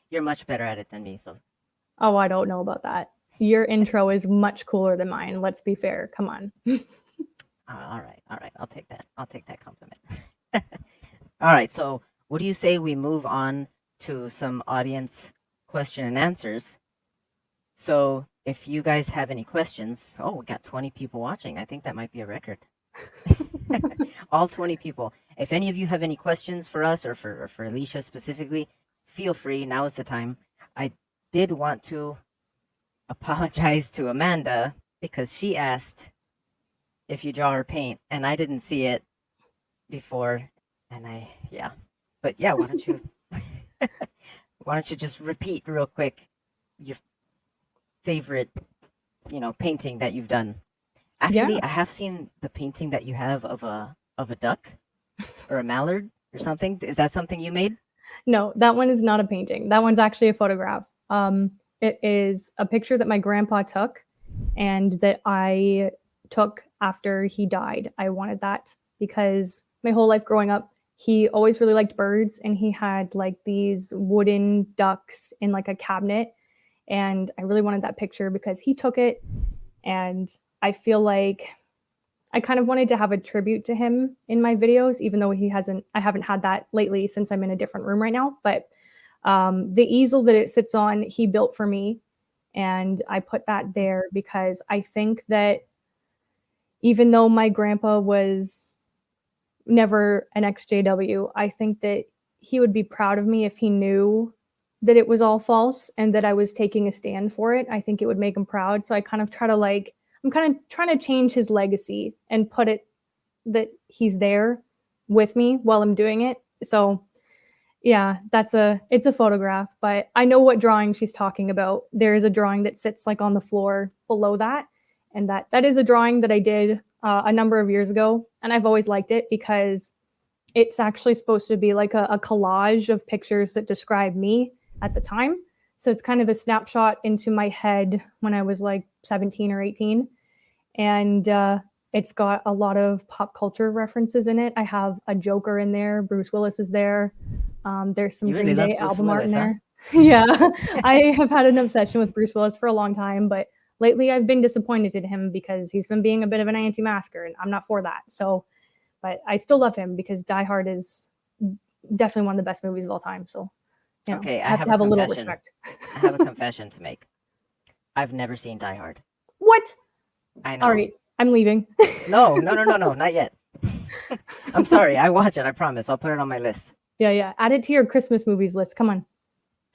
You're much better at it than me, so. Oh, I don't know about that. Your intro is much cooler than mine. Let's be fair. Come on. All right. I'll take that compliment. All right. So, what do you say we move on to some audience question and answers? So, if you guys have any questions, oh, we got 20 people watching. I think that might be a record. All 20 people. If any of you have any questions for us or for Alicia specifically, feel free. Now is the time. I did want to apologize to Amanda because she asked if you draw or paint, and I didn't see it before, and but yeah, why don't you just repeat real quick your favorite, painting that you've done? Actually, Yeah. I have seen the painting that you have of a duck or a mallard or something. Is that something you made? No, that one is not a painting. That one's actually a photograph. It is a picture that my grandpa took and that I took after he died. I wanted that because my whole life growing up, he always really liked birds and he had like these wooden ducks in like a cabinet. And I really wanted that picture because he took it. And I feel like I kind of wanted to have a tribute to him in my videos, even though I haven't had that lately since I'm in a different room right now. But The easel that it sits on, he built for me, and I put that there because I think that even though my grandpa was never an ExJW, I think that he would be proud of me if he knew that it was all false and that I was taking a stand for it. I think it would make him proud. So I kind of try to I'm kind of trying to change his legacy and put it that he's there with me while I'm doing it. So yeah, it's a photograph, but I know what drawing she's talking about. There is a drawing that sits like on the floor below that, and that is a drawing that I did a number of years ago, and I've always liked it because it's actually supposed to be like a collage of pictures that describe me at the time. So it's kind of a snapshot into my head when I was like 17 or 18, and it's got a lot of pop culture references in it. I have a Joker in there. Bruce Willis is there. There's some You really Green love Day Bruce album art in Willis, huh? there. Yeah, I have had an obsession with Bruce Willis for a long time, but lately I've been disappointed in him because he's been being a bit of an anti-masker, and I'm not for that. So, but I still love him because Die Hard is definitely one of the best movies of all time. So, Okay, I I have have to a have a little confession. respect. I have a confession to make. I've never seen Die Hard. What? I All know. right, I'm leaving. No, not yet. I'm sorry. I watch it. I promise. I'll put it on my list. Yeah. Add it to your Christmas movies list. Come on.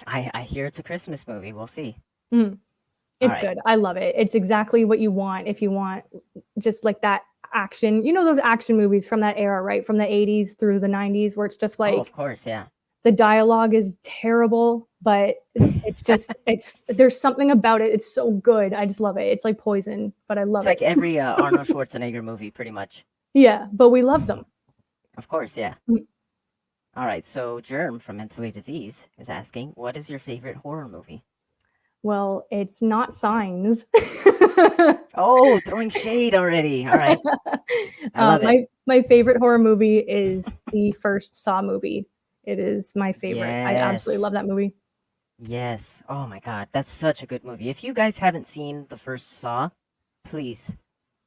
I hear it's a Christmas movie. We'll see. Mm. All It's right. good. I love it. It's exactly what you want if you want just like that action. You know those action movies from that era, right? From the 80s through the 90s where it's just Oh, like of course, yeah. the dialogue is terrible, but it's there's something about it. It's so good. I just love it. It's like poison, but I love It's like it. every Arnold Schwarzenegger movie, pretty much. Yeah, but we love them. Of course, yeah. Mm. All right. So Germ from Mentally Disease is asking, what is your favorite horror movie? Well, it's not Signs. Oh, throwing shade already. All right. I love it. My favorite horror movie is the first Saw movie. It is my favorite. I absolutely Yes. love that movie. Yes. Oh my God. That's such a good movie. If you guys haven't seen the first Saw, please,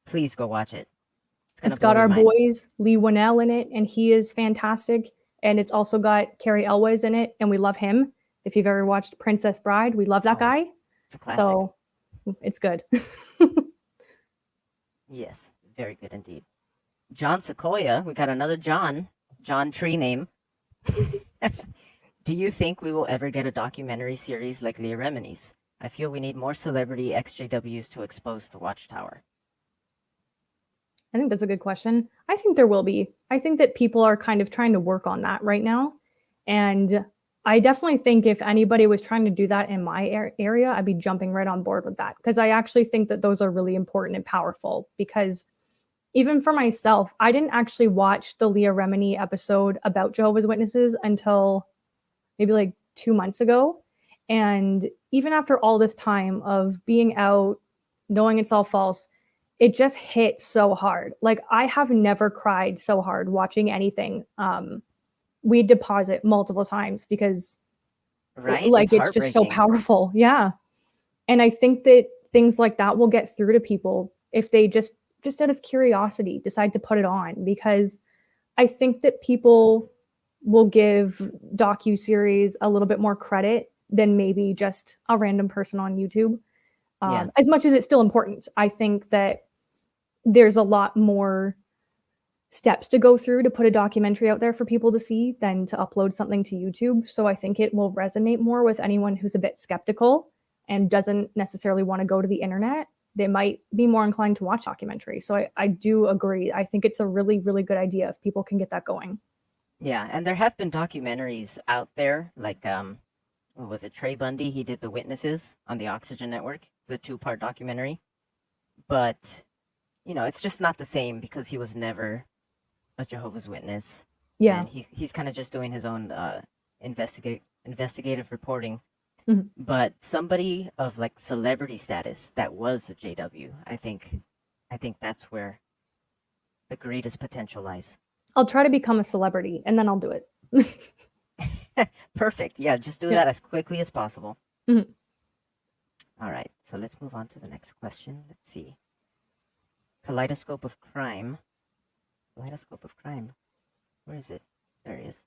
please go watch it. It's gonna It's blow got your our mind. boys Lee Winnell in it, and he is fantastic. And it's also got Carrie Elwes in it, and we love him. If you've ever watched Princess Bride, we love that Oh, guy. it's a classic. So it's good. Yes. Very good indeed. John Sequoia. We got another John. John tree name. Do you think we will ever get a documentary series like Leah Remini's? I feel we need more celebrity XJWs to expose the Watchtower. I think that's a good question. I think there will be. I think that people are kind of trying to work on that right now. And I definitely think if anybody was trying to do that in my area, I'd be jumping right on board with that because I actually think that those are really important and powerful. Because even for myself, I didn't actually watch the Leah Remini episode about Jehovah's Witnesses until maybe like 2 months ago. And even after all this time of being out, knowing it's all false, it just hit so hard. Like I have never cried so hard watching anything. We deposit multiple times because Right? like It's it's just so heartbreaking. powerful. Yeah. And I think that things like that will get through to people if they just out of curiosity decide to put it on because I think that people will give docu-series a little bit more credit than maybe just a random person on YouTube. Yeah. As much as it's still important, I think that there's a lot more steps to go through to put a documentary out there for people to see than to upload something to YouTube. So I think it will resonate more with anyone who's a bit skeptical and doesn't necessarily want to go to the internet. They might be more inclined to watch documentary. So I do agree. I think it's a really, really good idea if people can get that going. Yeah. And there have been documentaries out there, like what was it, Trey Bundy? He did The Witnesses on the Oxygen Network. It's a two-part documentary. But, it's just not the same because he was never a Jehovah's Witness. Yeah. And he's kind of just doing his own investigative reporting. Mhm. But somebody of like celebrity status that was a JW, I think that's where the greatest potential lies. I'll try to become a celebrity and then I'll do it. Perfect. Yeah, just do Yeah. that as quickly as possible. Mhm. All right, so let's move on to the next question. Let's see. Kaleidoscope of Crime. Kaleidoscope of Crime. Where is it? There it is.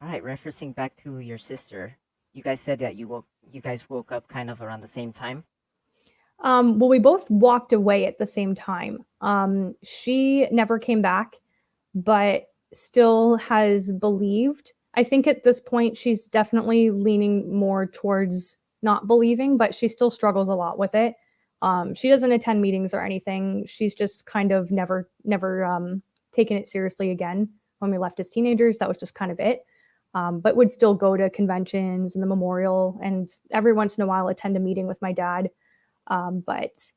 All right, referencing back to your sister, you guys said that you guys woke up kind of around the same time. Well, we both walked away at the same time. She never came back, but still has believed. I think at this point, she's definitely leaning more towards not believing, but she still struggles a lot with it. She doesn't attend meetings or anything. She's just kind of never taken it seriously again. When we left as teenagers, that was just kind of it. But would still go to conventions and the memorial, and every once in a while attend a meeting with my dad. But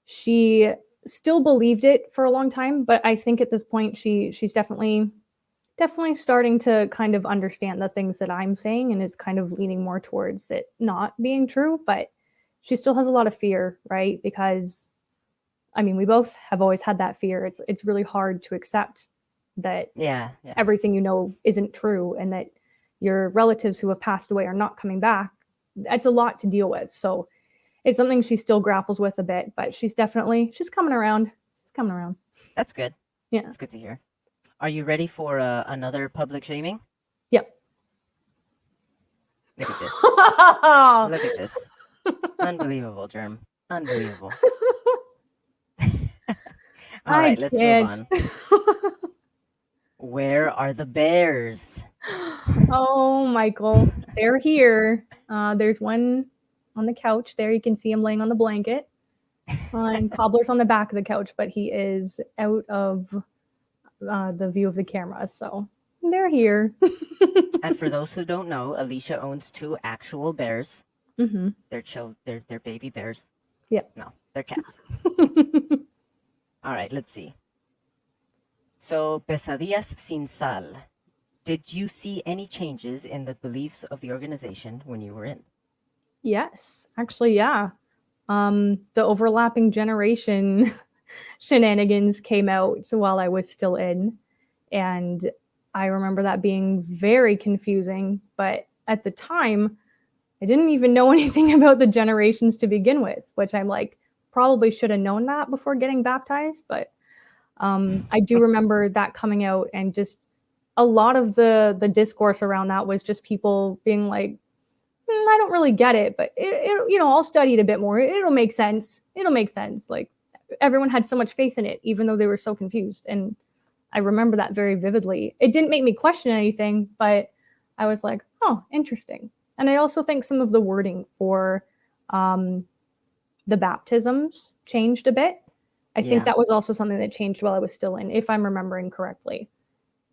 she still believed it for a long time. But I think at this point, she's definitely starting to kind of understand the things that I'm saying, and is kind of leaning more towards it not being true. But she still has a lot of fear, right? Because I mean, we both have always had that fear. It's really hard to accept that Yeah, yeah. everything you know isn't true, and that your relatives who have passed away are not coming back. That's a lot to deal with. So it's something she still grapples with a bit, but she's coming around. She's coming around. That's good. Yeah. That's good to hear. Are you ready for another public shaming? Yep. Look at this. Look at this. Unbelievable, Germ. Unbelievable. All I right, let's move can't. on. Where are the bears? Oh, Michael, they're here. There's one on the couch there. You can see him laying on the blanket. And Cobbler's on the back of the couch, but he is out of the view of the camera. So they're here. And for those who don't know, Alicia owns two actual bears. Mm-hmm. They're baby bears. Yeah. No, they're cats. All right, let's see. So, Pesadillas Sin Sal. Did you see any changes in the beliefs of the organization when you were in? Yes, actually, yeah. The overlapping generation shenanigans came out while I was still in. And I remember that being very confusing. But at the time, I didn't even know anything about the generations to begin with, which I'm like, probably should have known that before getting baptized. But I do remember that coming out, and just a lot of the discourse around that was just people being like, I don't really get it, but I'll study it a bit more. It'll make sense. It'll make sense. Like everyone had so much faith in it, even though they were so confused. And I remember that very vividly. It didn't make me question anything, but I was like, oh, interesting. And I also think some of the wording for the baptisms changed a bit. I think that was also something that changed while I was still in, if I'm remembering correctly.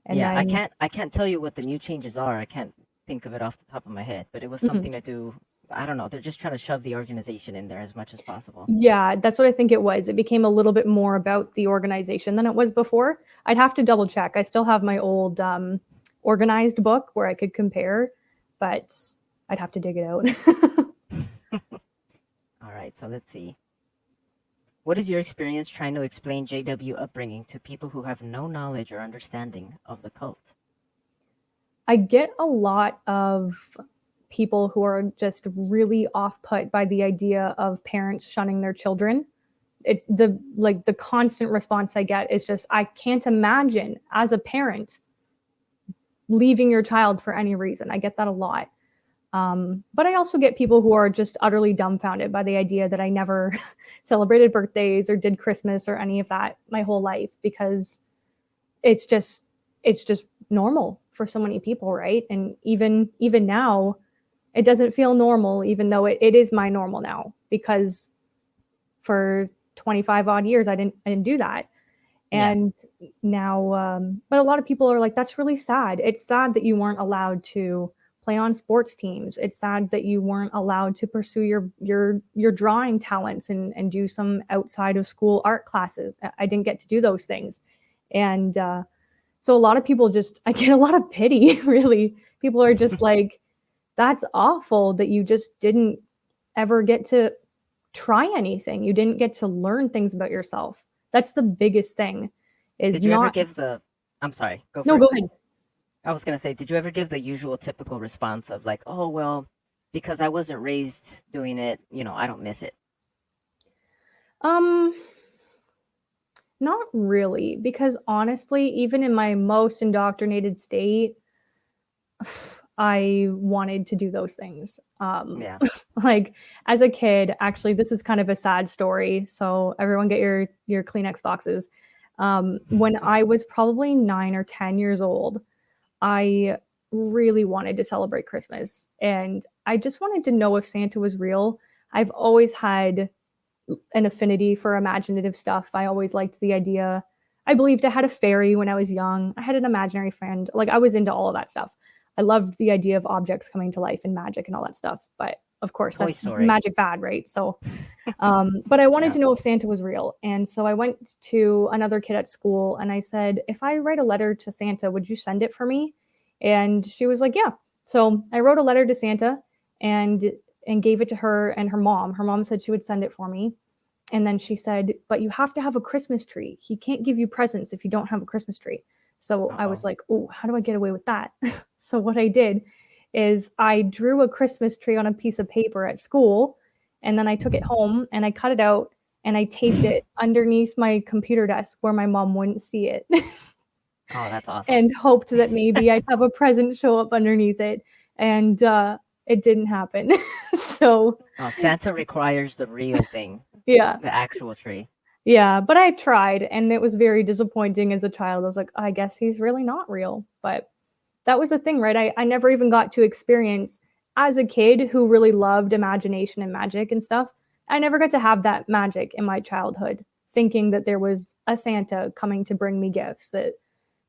And Yeah, then, I can't tell you what the new changes are. I can't think of it off the top of my head, but it was something to do. I don't know. They're just trying to shove the organization in there as much as possible. yeah, that's what I think it was. It became a little bit more about the organization than it was before. I'd have to double check. I still have my old organized book where I could compare, but I'd have to dig it out. All right, so let's see. What is your experience trying to explain JW upbringing to people who have no knowledge or understanding of the cult? I get a lot of people who are just really off put by the idea of parents shunning their children. It's the constant response I get is just, I can't imagine as a parent leaving your child for any reason. I get that a lot. But I also get people who are just utterly dumbfounded by the idea that I never celebrated birthdays or did Christmas or any of that my whole life, because it's just normal for so many people, right? And even now, it doesn't feel normal, even though it is my normal now, because for 25 odd years I didn't do that. And now, but a lot of people are like, that's really sad. It's sad that you weren't allowed to play on sports teams. It's sad that you weren't allowed to pursue your drawing talents and do some outside of school art classes. I didn't get to do those things. And so a lot of people I get a lot of pity, really. People are just like, that's awful that you just didn't ever get to try anything. You didn't get to learn things about yourself. That's the biggest thing. Did you ever give the? I'm sorry. Go for No, it. go ahead. I was gonna say, did you ever give the usual typical response of like, oh well, because I wasn't raised doing it, I don't miss it. Um, Not really, because honestly, even in my most indoctrinated state, I wanted to do those things. Yeah. Like as a kid, actually, this is kind of a sad story. So everyone get your Kleenex boxes. When I was probably 9 or 10 years old, I really wanted to celebrate Christmas, and I just wanted to know if Santa was real. I've always had an affinity for imaginative stuff. I always liked the idea. I believed I had a fairy when I was young. I had an imaginary friend. Like I was into all of that stuff. I loved the idea of objects coming to life and magic and all that stuff. But of course, Toy that's Story. magic bad, right? So, but I wanted Yeah. to know if Santa was real. And so I went to another kid at school and I said, if I write a letter to Santa, would you send it for me? And she was like, yeah. So I wrote a letter to Santa and gave it to her and her mom. Her mom said she would send it for me. And then she said, but you have to have a Christmas tree. He can't give you presents if you don't have a Christmas tree. So I was Uh-oh. like, oh, how do I get away with that? So what I did is I drew a Christmas tree on a piece of paper at school. And then I took it home and I cut it out and I taped it underneath my computer desk where my mom wouldn't see it. Oh, that's awesome. And hoped that maybe I'd have a present show up underneath it. And it didn't happen. So, Oh, Santa requires the real thing, yeah. the actual tree. Yeah, but I tried and it was very disappointing as a child. I was like, I guess he's really not real. But that was the thing, right? I never even got to experience as a kid who really loved imagination and magic and stuff. I never got to have that magic in my childhood, thinking that there was a Santa coming to bring me gifts, that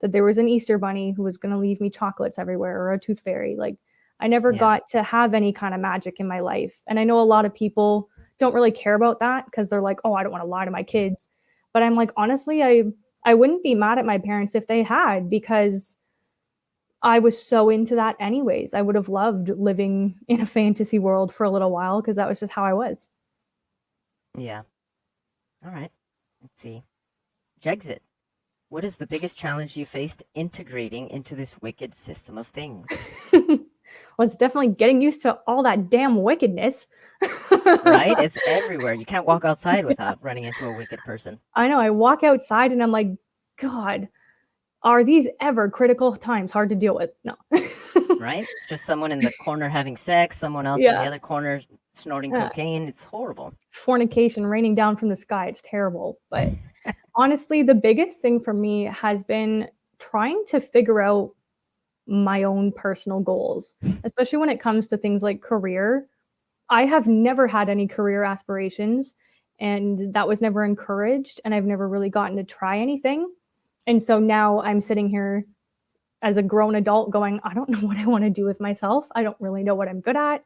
there was an Easter bunny who was going to leave me chocolates everywhere or a tooth fairy. Like I never Yeah. got to have any kind of magic in my life. And I know a lot of people don't really care about that because they're like, "Oh, I don't want to lie to my kids." But I'm like, honestly, I wouldn't be mad at my parents if they had because I was so into that anyways. I would have loved living in a fantasy world for a little while because that was just how I was. Yeah. All right. Let's see. Jexit. What is the biggest challenge you faced integrating into this wicked system of things? Well, it's definitely getting used to all that damn wickedness. Right? It's everywhere. You can't walk outside without running into a wicked person. I know. I walk outside and I'm like, God, are these ever critical times hard to deal with? No. Right? It's just someone in the corner having sex, someone else in the Yeah. other corner snorting Yeah. cocaine. It's horrible. Fornication raining down from the sky. It's terrible. But honestly, the biggest thing for me has been trying to figure out my own personal goals, especially when it comes to things like career. I have never had any career aspirations, and that was never encouraged. And I've never really gotten to try anything. And so now I'm sitting here as a grown adult going, I don't know what I want to do with myself. I don't really know what I'm good at.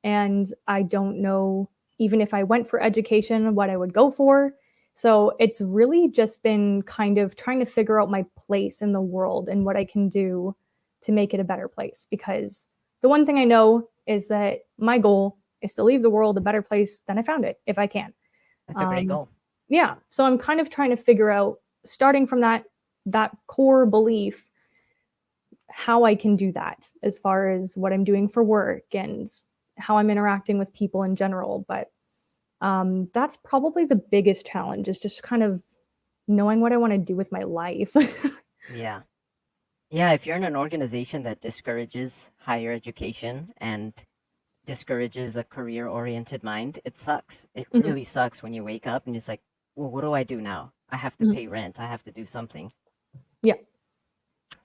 And I don't know, even if I went for education, what I would go for. So it's really just been kind of trying to figure out my place in the world and what I can do to make it a better place. Because the one thing I know is that my goal is to leave the world a better place than I found it, if I can. That's a great goal. Yeah. So I'm kind of trying to figure out, starting from that core belief, how I can do that as far as what I'm doing for work and how I'm interacting with people in general. But that's probably the biggest challenge, is just kind of knowing what I want to do with my life. Yeah. Yeah, if you're in an organization that discourages higher education and discourages a career oriented mind, it sucks. It Mhm. really sucks when you wake up and it's like, well, what do I do now? I have to Mhm. pay rent. I have to do something. Yeah.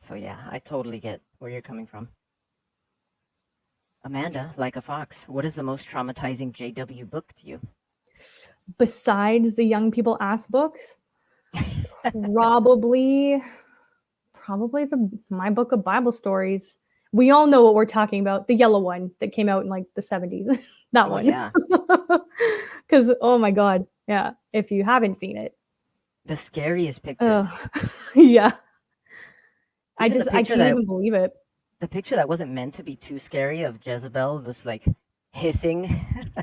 So, yeah, I totally get where you're coming from. Amanda, like a fox, what is the most traumatizing JW book to you? Besides the young people ask books, probably my book of Bible stories. We all know what we're talking about. The yellow one that came out in like the 70s. That Oh, one. yeah. Because, oh my God. Yeah. If you haven't seen it. The scariest pictures. Yeah. Even the I picture can't that even believe it. the picture that wasn't meant to be too scary of Jezebel just like hissing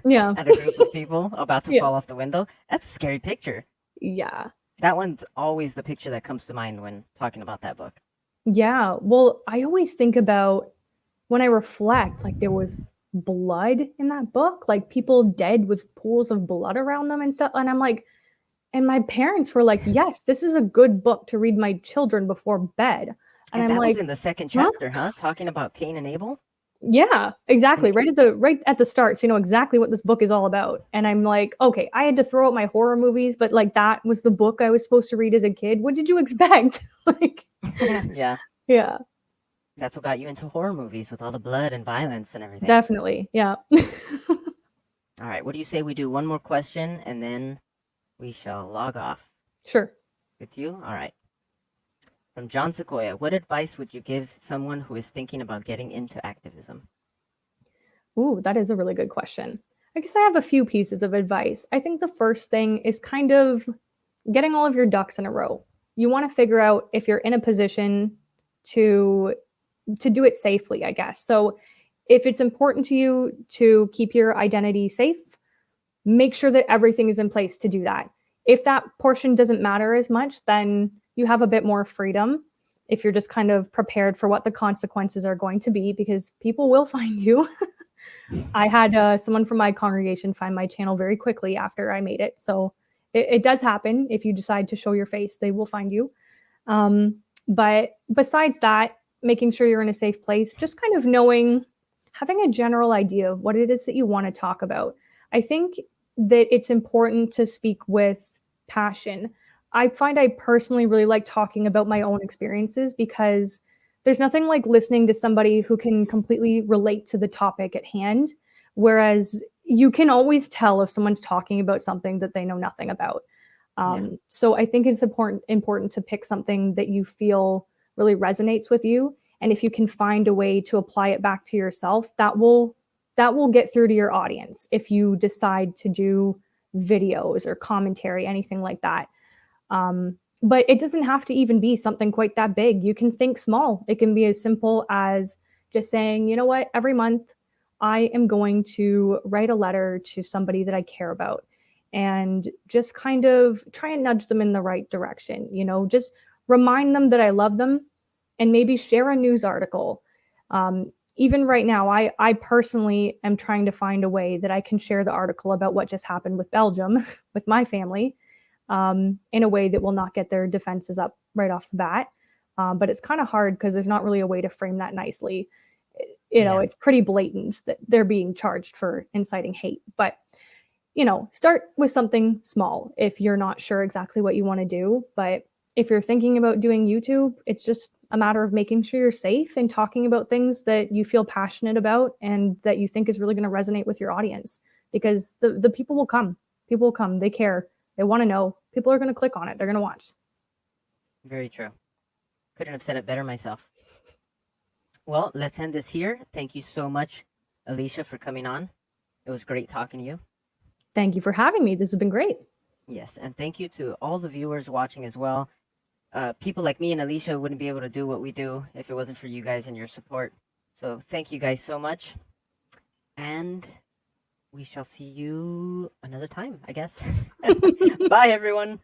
Yeah. at a group of people about to Yeah. fall off the window. That's a scary picture. Yeah. That one's always the picture that comes to mind when talking about that book. Yeah. Well, I always think about, when I reflect, like there was blood in that book, like people dead with pools of blood around them and stuff. And I'm like, and my parents were like, yes, this is a good book to read my children before bed. And And I'm that was like, in the second huh? chapter, huh? Talking about Cain and Abel. Yeah, exactly. Right at the start, so you know exactly what this book is all about. And I'm like, okay, I had to throw out my horror movies, but like that was the book I was supposed to read as a kid. What did you expect? Like, Yeah, yeah, that's what got you into horror movies with all the blood and violence and everything. definitely. Yeah. All right, what do you say we do one more question and then we shall log off? Sure. With you? All right. From John Sequoia, what advice would you give someone who is thinking about getting into activism? Ooh, that is a really good question. I guess I have a few pieces of advice. I think the first thing is kind of getting all of your ducks in a row. You want to figure out if you're in a position to do it safely, I guess. So if it's important to you to keep your identity safe, make sure that everything is in place to do that. If that portion doesn't matter as much, then you have a bit more freedom if you're just kind of prepared for what the consequences are going to be, because people will find you. I had someone from my congregation find my channel very quickly after I made it. So it does happen. If you decide to show your face, they will find you. But besides that, making sure you're in a safe place, just kind of knowing, having a general idea of what it is that you want to talk about. I think that it's important to speak with passion. I find I personally really like talking about my own experiences because there's nothing like listening to somebody who can completely relate to the topic at hand. Whereas you can always tell if someone's talking about something that they know nothing about. Yeah. So I think it's important to pick something that you feel really resonates with you, and if you can find a way to apply it back to yourself, that will get through to your audience. If you decide to do videos or commentary, anything like that, but it doesn't have to even be something quite that big. You can think small. It can be as simple as just saying, you know what, every month I am going to write a letter to somebody that I care about, and just kind of try and nudge them in the right direction. Just remind them that I love them, and maybe share a news article. Even right now, I personally am trying to find a way that I can share the article about what just happened with Belgium with my family, in a way that will not get their defenses up right off the bat. But it's kind of hard because there's not really a way to frame that nicely. Yeah. It's pretty blatant that they're being charged for inciting hate. But, start with something small if you're not sure exactly what you want to do. But if you're thinking about doing YouTube, it's just a matter of making sure you're safe and talking about things that you feel passionate about and that you think is really going to resonate with your audience, because the people will come. People will come. They care. They want to know. People are going to click on it. They're going to watch. Very true. Couldn't have said it better myself. Well, let's end this here. Thank you so much, Alicia, for coming on. It was great talking to you. Thank you for having me. This has been great. Yes, and thank you to all the viewers watching as well. People like me and Alicia wouldn't be able to do what we do if it wasn't for you guys and your support. So thank you guys so much. And we shall see you another time, I guess. Bye, everyone.